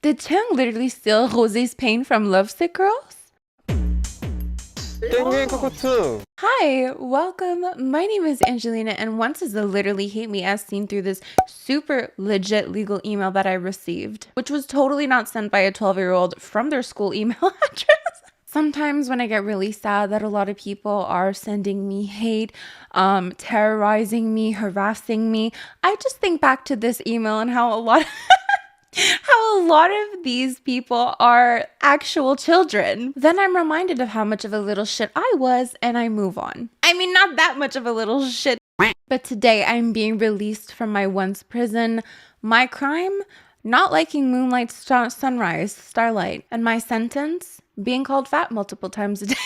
Did Chang literally steal Jose's pain from Lovesick Girls? Hi, welcome. My name is Angelina, and once is the literally hate me as seen through this super legit legal email that I received, which was totally not sent by a 12-year-old from their school email address. Sometimes when I get really sad that a lot of people are sending me hate, terrorizing me, harassing me, I just think back to this email and how a lot of these people are actual children. Then I'm reminded of how much of a little shit I was, and I move on. I mean, not that much of a little shit, but today I'm being released from my once prison. My crime? Not liking moonlight, sunrise, starlight. And my sentence? Being called fat multiple times a day.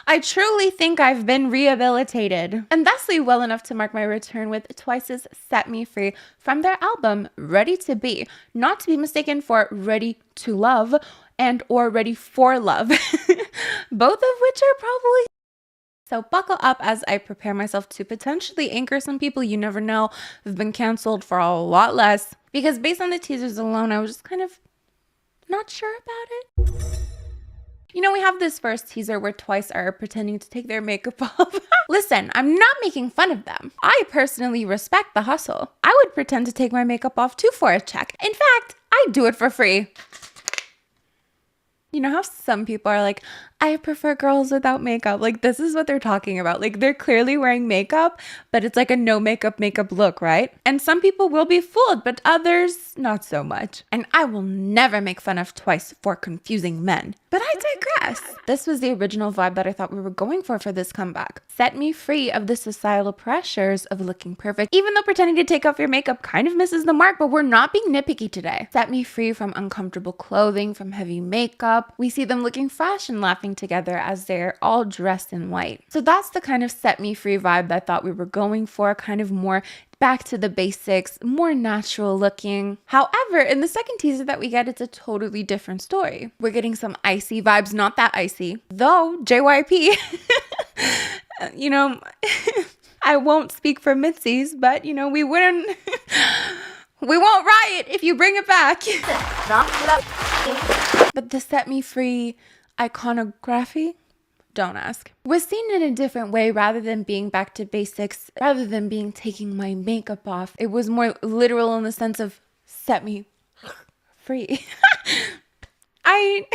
I truly think I've been rehabilitated. And thusly well enough to mark my return with Twice's Set Me Free from their album Ready to Be, not to be mistaken for Ready to Love and or Ready for Love, both of which are probably. So buckle up as I prepare myself to potentially anchor some people you never know who've been canceled for a lot less, because based on the teasers alone, I was just kind of not sure about it. You know, we have this first teaser where Twice are pretending to take their makeup off. Listen, I'm not making fun of them. I personally respect the hustle. I would pretend to take my makeup off too for a check. In fact, I do it for free. You know how some people are like, I prefer girls without makeup. Like, this is what they're talking about. Like, they're clearly wearing makeup, but it's like a no makeup look, right? And some people will be fooled, but others not so much. And I will never make fun of Twice for confusing men. But I digress. This was the original vibe that I thought we were going for this comeback. Set me free of the societal pressures of looking perfect, even though pretending to take off your makeup kind of misses the mark, but we're not being nitpicky today. Set me free from uncomfortable clothing, from heavy makeup. We see them looking fresh and laughing together as they're all dressed in white. So that's the kind of set me free vibe that I thought we were going for, kind of more back to the basics, more natural looking. However, in the second teaser that we get, it's a totally different story. We're getting some icy vibes, not that icy, though JYP, you know, I won't speak for Mitzi's, but you know, we won't riot if you bring it back. But the set me free iconography, don't ask, was seen in a different way. Rather than being back to basics, rather than being taking my makeup off, it was more literal in the sense of set me free. I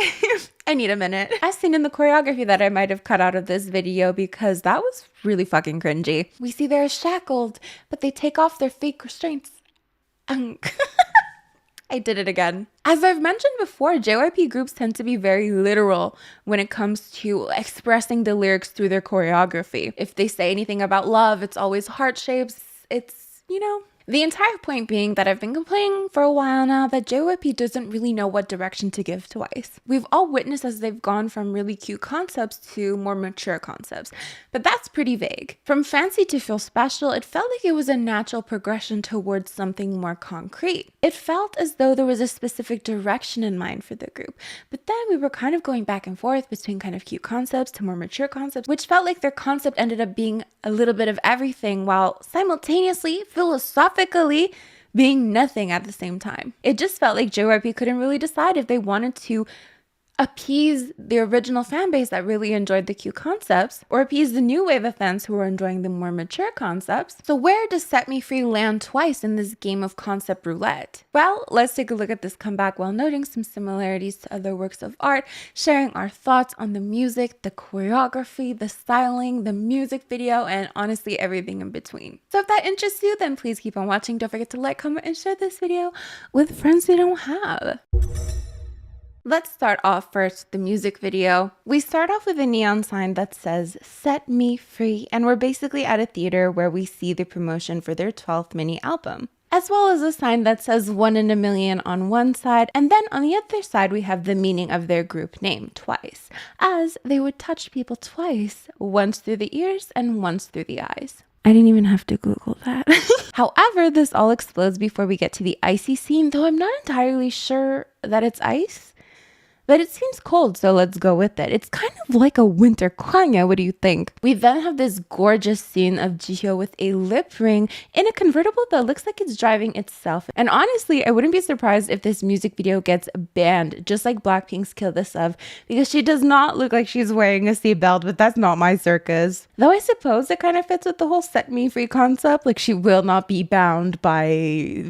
need a minute. As seen in the choreography that I might have cut out of this video, because that was really fucking cringy. We see they're shackled, but they take off their fake restraints. I did it again. As I've mentioned before, JYP groups tend to be very literal when it comes to expressing the lyrics through their choreography. If they say anything about love, it's always heart shapes. It's, you know. The entire point being that I've been complaining for a while now that JYP doesn't really know what direction to give Twice. We've all witnessed as they've gone from really cute concepts to more mature concepts, but that's pretty vague. From fancy to feel special, it felt like it was a natural progression towards something more concrete. It felt as though there was a specific direction in mind for the group, but then we were kind of going back and forth between kind of cute concepts to more mature concepts, which felt like their concept ended up being a little bit of everything while simultaneously philosophically being nothing at the same time. It just felt like JYP couldn't really decide if they wanted to appease the original fan base that really enjoyed the cute concepts or appease the new wave of fans who were enjoying the more mature concepts. So where does Set Me Free land Twice in this game of concept roulette? Well, let's take a look at this comeback while noting some similarities to other works of art, sharing our thoughts on the music, the choreography, the styling, the music video, and honestly everything in between. So if that interests you, then please keep on watching. Don't forget to like, comment, and share this video with friends you don't have. Let's start off first with the music video. We start off with a neon sign that says Set Me Free, and we're basically at a theater where we see the promotion for their 12th mini album, as well as a sign that says 1 in a million on one side, and then on the other side we have the meaning of their group name, Twice, as they would touch people twice, once through the ears and once through the eyes. I didn't even have to Google that. However, this all explodes before we get to the icy scene, though I'm not entirely sure that it's ice. But it seems cold, so let's go with it. It's kind of like a winter kwangya. What do you think? We then have this gorgeous scene of Jihyo with a lip ring in a convertible that looks like it's driving itself. And honestly, I wouldn't be surprised if this music video gets banned, just like Blackpink's Kill This Love, because she does not look like she's wearing a seatbelt, but that's not my circus. Though I suppose it kind of fits with the whole set me free concept, like she will not be bound by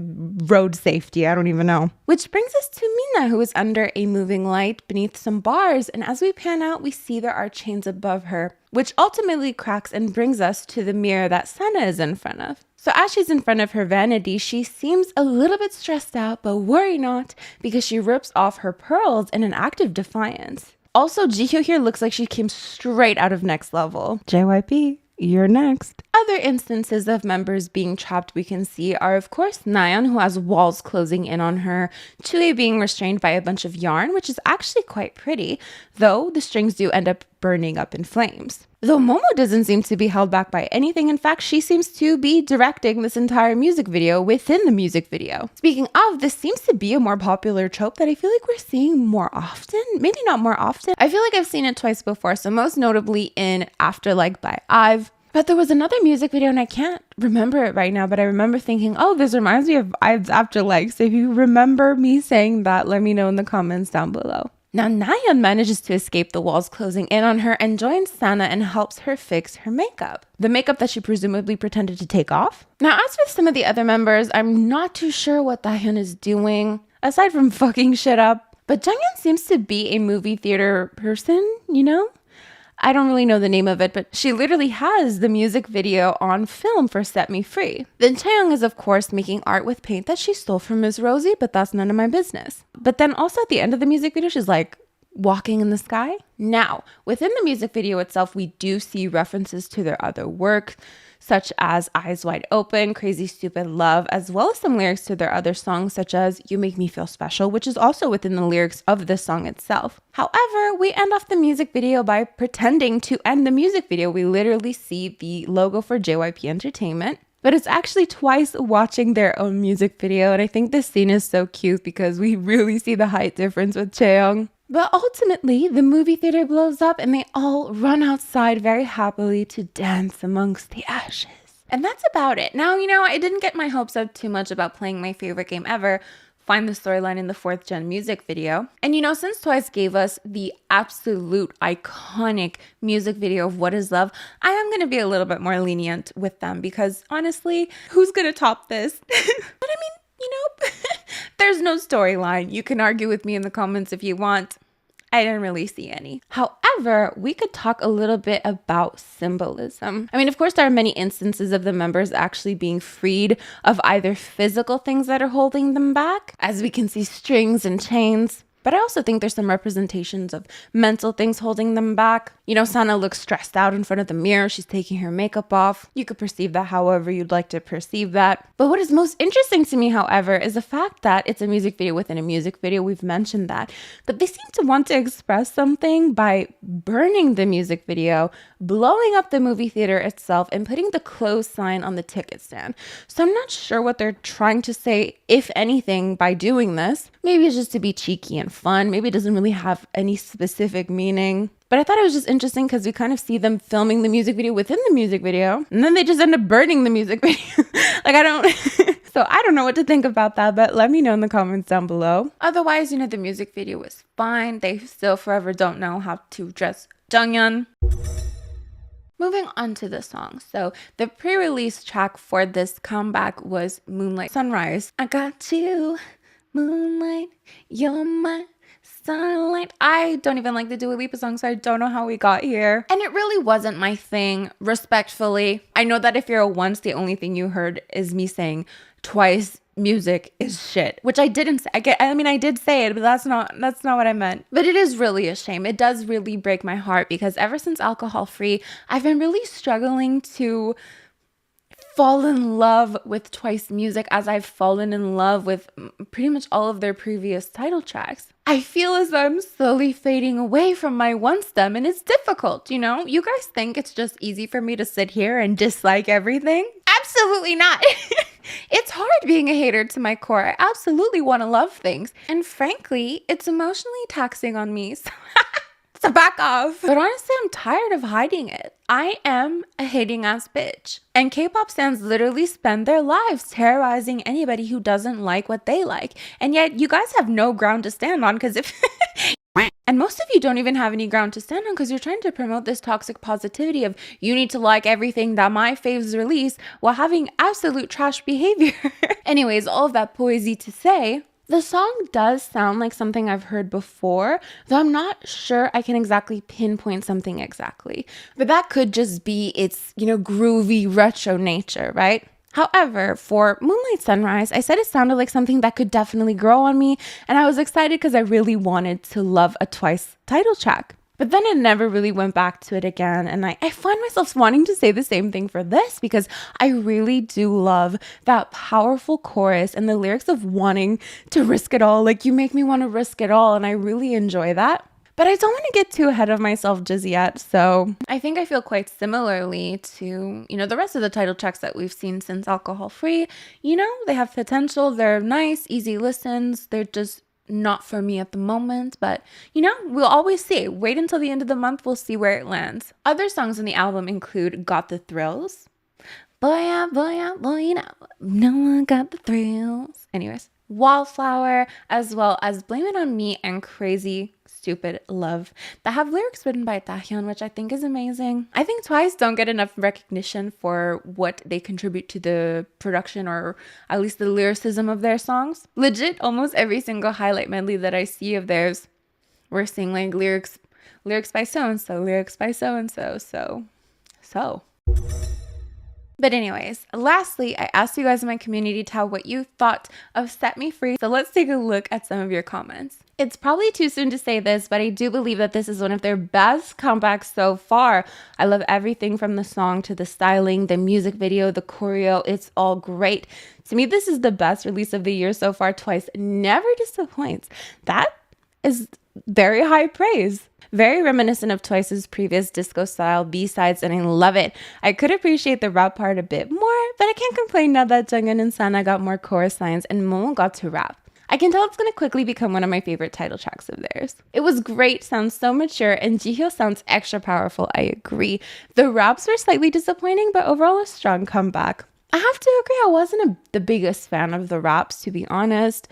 road safety. I don't even know. Which brings us to Mina, who is under a moving light beneath some bars, and as we pan out, we see there are chains above her, which ultimately cracks and brings us to the mirror that Sana is in front of. So as she's in front of her vanity, she seems a little bit stressed out, but worry not, because she rips off her pearls in an act of defiance. Also, Jihyo here looks like she came straight out of Next Level. JYP, you're next. Other instances of members being trapped we can see are, of course, Nayeon, who has walls closing in on her, Chue being restrained by a bunch of yarn, which is actually quite pretty, though the strings do end up burning up in flames. Though Momo doesn't seem to be held back by anything. In fact, she seems to be directing this entire music video within the music video. Speaking of, this seems to be a more popular trope that I feel like we're seeing more often. Maybe not more often. I feel like I've seen it twice before, so most notably in Afterlife by IVE. But there was another music video, and I can't remember it right now, but I remember thinking, oh, this reminds me of IVE's Afterlife. So if you remember me saying that, let me know in the comments down below. Now, Nayeon manages to escape the walls closing in on her and joins Sana and helps her fix her makeup. The makeup that she presumably pretended to take off. Now, as with some of the other members, I'm not too sure what Dahyun is doing, aside from fucking shit up. But Junghyun seems to be a movie theater person, you know? I don't really know the name of it, but she literally has the music video on film for Set Me Free. Then Chaeyoung is, of course, making art with paint that she stole from Ms. Rosie, but that's none of my business. But then also at the end of the music video, she's like walking in the sky. Now, within the music video itself, we do see references to their other work, such as Eyes Wide Open, Crazy Stupid Love, as well as some lyrics to their other songs, such as You Make Me Feel Special, which is also within the lyrics of the song itself. However, we end off the music video by pretending to end the music video. We literally see the logo for JYP Entertainment, but it's actually TWICE watching their own music video, and I think this scene is so cute because we really see the height difference with Chaeyoung. But ultimately, the movie theater blows up and they all run outside very happily to dance amongst the ashes. And that's about it. Now, I didn't get my hopes up too much about playing my favorite game ever, Find the Storyline in the 4th Gen music video. And since TWICE gave us the absolute iconic music video of What Is Love, I am going to be a little bit more lenient with them because honestly, who's going to top this? But I mean, there's no storyline. You can argue with me in the comments if you want. I didn't really see any. However, we could talk a little bit about symbolism. I mean, of course, there are many instances of the members actually being freed of either physical things that are holding them back, as we can see strings and chains. But I also think there's some representations of mental things holding them back. Sana looks stressed out in front of the mirror. She's taking her makeup off. You could perceive that however you'd like to perceive that. But what is most interesting to me, however, is the fact that it's a music video within a music video. We've mentioned that. But they seem to want to express something by burning the music video, blowing up the movie theater itself, and putting the close sign on the ticket stand. So I'm not sure what they're trying to say, if anything, by doing this. Maybe it's just to be cheeky and fun. Maybe it doesn't really have any specific meaning. But I thought it was just interesting because we kind of see them filming the music video within the music video, and then they just end up burning the music video. So I don't know what to think about that, but let me know in the comments down below. Otherwise, the music video was fine. They still forever don't know how to dress Junghyun. Moving on to the song. So the pre-release track for this comeback was Moonlight Sunrise. I got you, moonlight, you're my starlight. I don't even like the Dua Lipa song, so I don't know how we got here. And it really wasn't my thing, respectfully. I know that if you're a once, the only thing you heard is me saying TWICE music is shit, which I didn't say. I did say it, but that's not what I meant. But it is really a shame. It does really break my heart because ever since Alcohol Free, I've been really struggling to fall in love with TWICE music as I've fallen in love with pretty much all of their previous title tracks. I feel as though I'm slowly fading away from my once them, and it's difficult, You guys think it's just easy for me to sit here and dislike everything? Absolutely not. It's hard being a hater to my core. I absolutely want to love things. And frankly, it's emotionally taxing on me. So back off. But honestly, I'm tired of hiding it. I am a hating ass bitch. And K-pop stans literally spend their lives terrorizing anybody who doesn't like what they like. And yet you guys have no ground to stand on because if... And most of you don't even have any ground to stand on because you're trying to promote this toxic positivity of you need to like everything that my faves release while having absolute trash behavior. Anyways, all of that poesy to say, the song does sound like something I've heard before, though I'm not sure I can exactly pinpoint something exactly. But that could just be its, groovy retro nature, right? However, for Moonlight Sunrise, I said it sounded like something that could definitely grow on me, and I was excited because I really wanted to love a Twice title track. But then it never really went back to it again, and I find myself wanting to say the same thing for this because I really do love that powerful chorus and the lyrics of wanting to risk it all. Like, you make me want to risk it all, and I really enjoy that. But I don't want to get too ahead of myself just yet, so I think I feel quite similarly to, the rest of the title tracks that we've seen since Alcohol Free. They have potential, they're nice, easy listens, they're just not for me at the moment, but we'll always see. Wait until the end of the month, we'll see where it lands. Other songs in the album include Got the Thrills. Boy, no one got the thrills. Anyways, Wallflower, as well as Blame It On Me and Crazy Stupid Love that have lyrics written by Taehyun, which I think is amazing. I think Twice don't get enough recognition for what they contribute to the production or at least the lyricism of their songs. Legit, almost every single highlight medley that I see of theirs, we're seeing like lyrics by so-and-so, lyrics by so-and-so, so. But anyways, lastly, I asked you guys in my community tab what you thought of Set Me Free. So let's take a look at some of your comments. It's probably too soon to say this, but I do believe that this is one of their best comebacks so far. I love everything from the song to the styling, the music video, the choreo. It's all great. To me, this is the best release of the year so far. Twice never disappoints. That is very high praise. Very reminiscent of Twice's previous disco-style B-sides, and I love it. I could appreciate the rap part a bit more, but I can't complain now that Jungin and Sana got more chorus lines and Momo got to rap. I can tell it's going to quickly become one of my favorite title tracks of theirs. It was great, sounds so mature, and Jihyo sounds extra powerful, I agree. The raps were slightly disappointing, but overall a strong comeback. I have to agree, I wasn't the biggest fan of the raps, to be honest.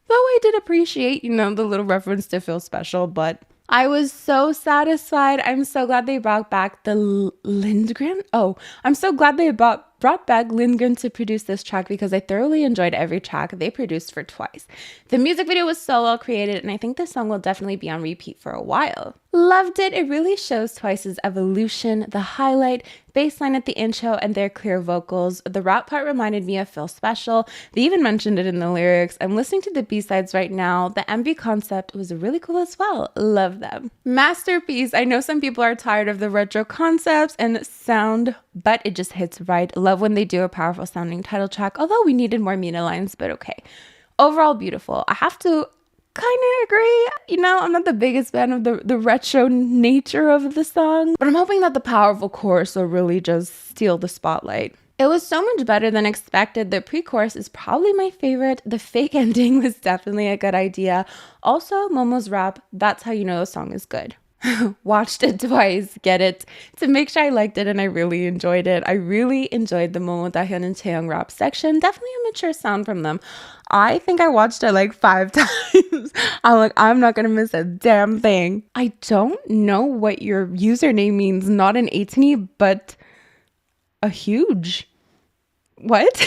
Though I did appreciate, the little reference to Feel Special, but I was so satisfied. I'm so glad they brought back the Lindgren. I'm so glad they brought back Lindgren to produce this track because I thoroughly enjoyed every track they produced for Twice. The music video was so well created, and I think this song will definitely be on repeat for a while. Loved it. It really shows Twice's evolution, the highlight, bass line at the intro, and their clear vocals. The rap part reminded me of Feel Special. They even mentioned it in the lyrics. I'm listening to the B-sides right now. The MV concept was really cool as well. Love them. Masterpiece. I know some people are tired of the retro concepts and sound, but it just hits right. Love when they do a powerful sounding title track, although we needed more Mina lines, but okay. Overall, beautiful. I have to kind of agree. I'm not the biggest fan of the retro nature of the song, but I'm hoping that the powerful chorus will really just steal the spotlight. It was so much better than expected. The pre-chorus is probably my favorite. The fake ending was definitely a good idea. Also, Momo's rap, that's how you know a song is good. Watched it twice, get it, to make sure I liked it, and I really enjoyed it. I really enjoyed the Momo, Dahyun, and Taeyong rap section. Definitely a mature sound from them. I think I watched it like 5 times. I'm like, I'm not gonna miss a damn thing. I don't know what your username means, not an 18, but a huge. What?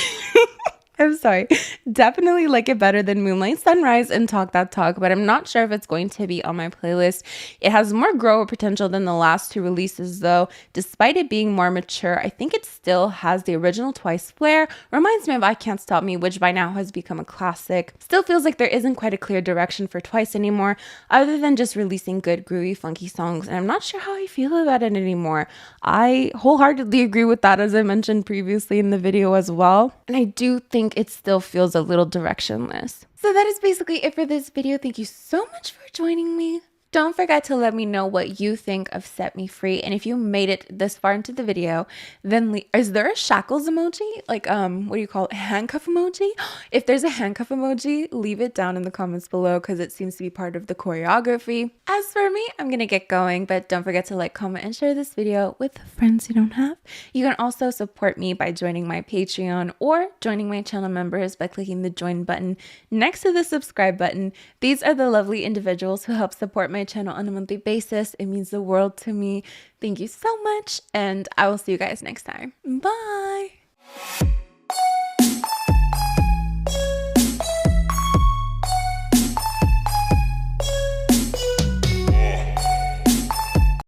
I'm sorry. Definitely like it better than Moonlight Sunrise and Talk That Talk, but I'm not sure if it's going to be on my playlist. It has more grower potential than the last 2 releases though. Despite it being more mature, I think it still has the original Twice flair. Reminds me of I Can't Stop Me, which by now has become a classic. Still feels like there isn't quite a clear direction for Twice anymore, other than just releasing good, groovy, funky songs, and I'm not sure how I feel about it anymore. I wholeheartedly agree with that, as I mentioned previously in the video as well, and I do think it still feels a little directionless. So that is basically it for this video. Thank you so much for joining me. Don't forget to let me know what you think of Set Me Free. And if you made it this far into the video, then is there a shackles emoji? Like, what do you call it? Handcuff emoji? If there's a handcuff emoji, leave it down in the comments below because it seems to be part of the choreography. As for me, I'm gonna get going, but don't forget to like, comment, and share this video with friends you don't have. You can also support me by joining my Patreon or joining my channel members by clicking the join button next to the subscribe button. These are the lovely individuals who help support my channel on a monthly basis. It means the world to me. Thank you so much, and I will see you guys next time. Bye.